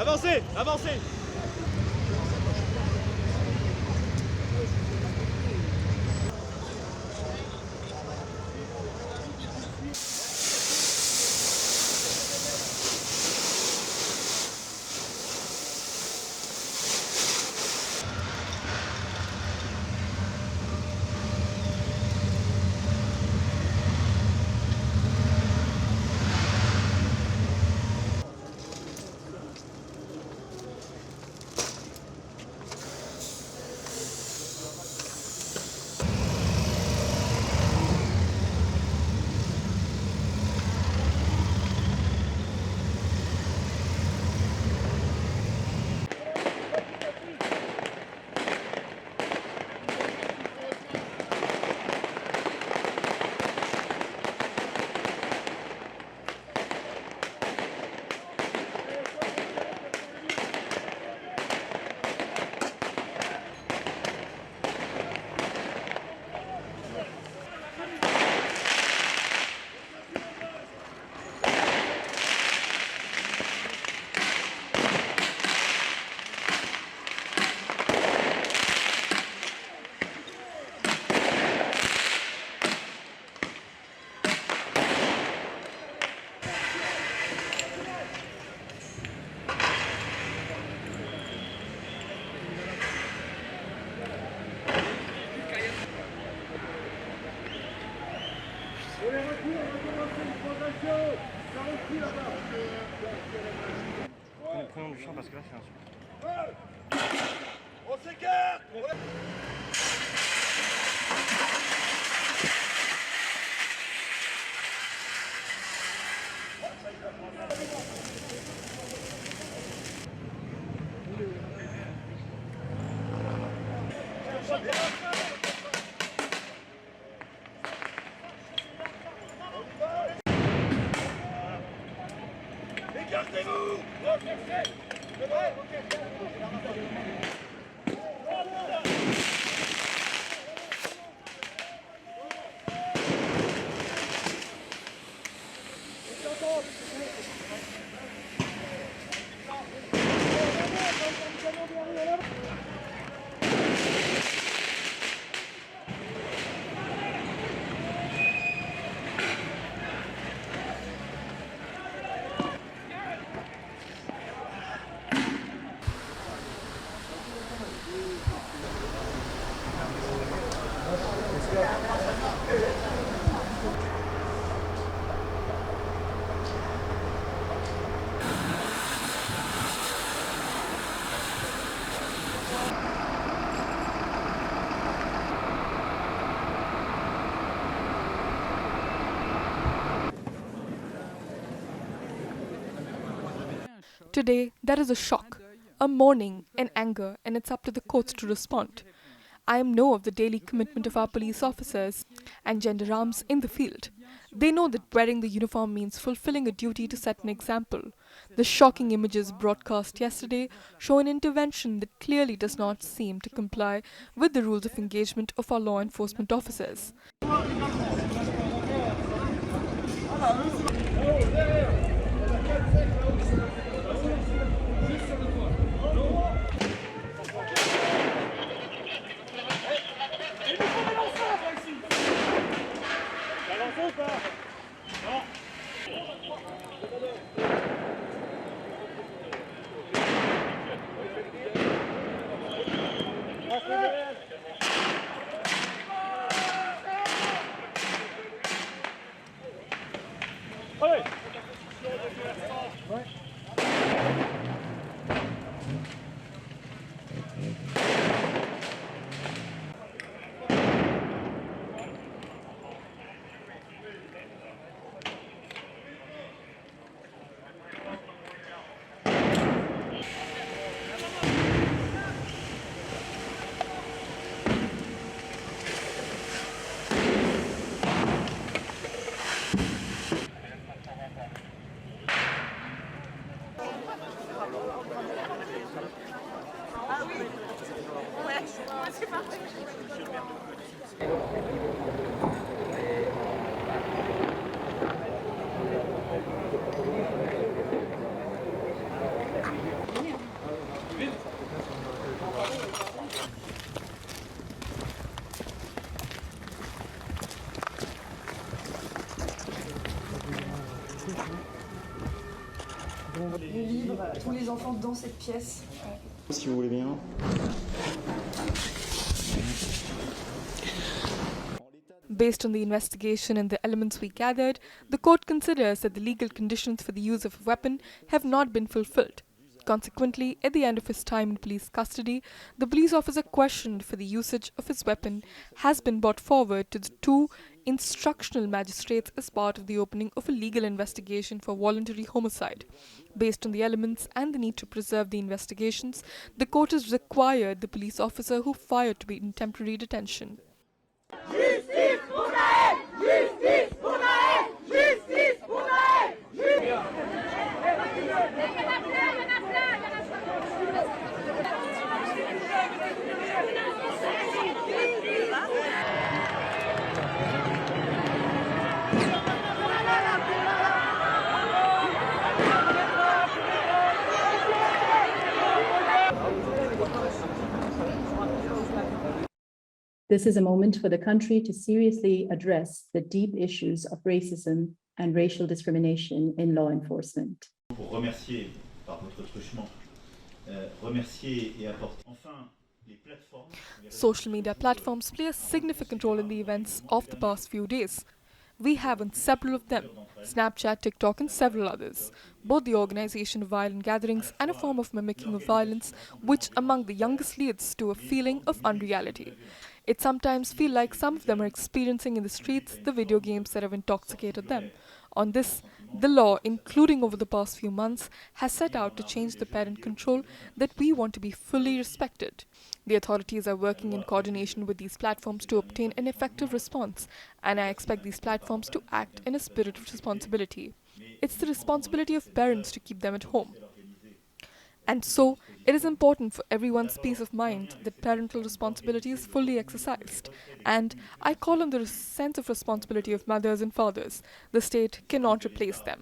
Avancez, avancez. Prenons du champ parce que là c'est un super. On s'écarte. Écartez-vous. Today, there is a shock, a mourning, and anger, and it's up to the courts to respond. I know of the daily commitment of our police officers and gendarmes in the field. They know that wearing the uniform means fulfilling a duty to set an example. The shocking images broadcast yesterday show an intervention that clearly does not seem to comply with the rules of engagement of our law enforcement officers. tous les enfants dans cette pièce. Si vous voulez bien. Based on the investigation and the elements we gathered, the court considers that the legal conditions for the use of a weapon have not been fulfilled. Consequently, at the end of his time in police custody, the police officer questioned for the usage of his weapon has been brought forward to the two instructional magistrates as part of the opening of a legal investigation for voluntary homicide. Based on the elements and the need to preserve the investigations, the court has required the police officer who fired to be in temporary detention. Justice pour Naël! Justice pour Naël! Justice pour Naël! This is a moment for the country to seriously address the deep issues of racism and racial discrimination in law enforcement. Pour remercier par votre truchement, remercier et apporter enfin les plateformes. Social media platforms play a significant role in the events of the past few days. We have on several of them, Snapchat, TikTok and several others, both the organization of violent gatherings and a form of mimicking of violence which among the youngest leads to a feeling of unreality. It sometimes feels like some of them are experiencing in the streets the video games that have intoxicated them. On this, the law, including over the past few months, has set out to change the parent control that we want to be fully respected. The authorities are working in coordination with these platforms to obtain an effective response, and I expect these platforms to act in a spirit of responsibility. It's the responsibility of parents to keep them at home. And so, it is important for everyone's peace of mind that parental responsibility is fully exercised. And I call on the sense of responsibility of mothers and fathers. The state cannot replace them.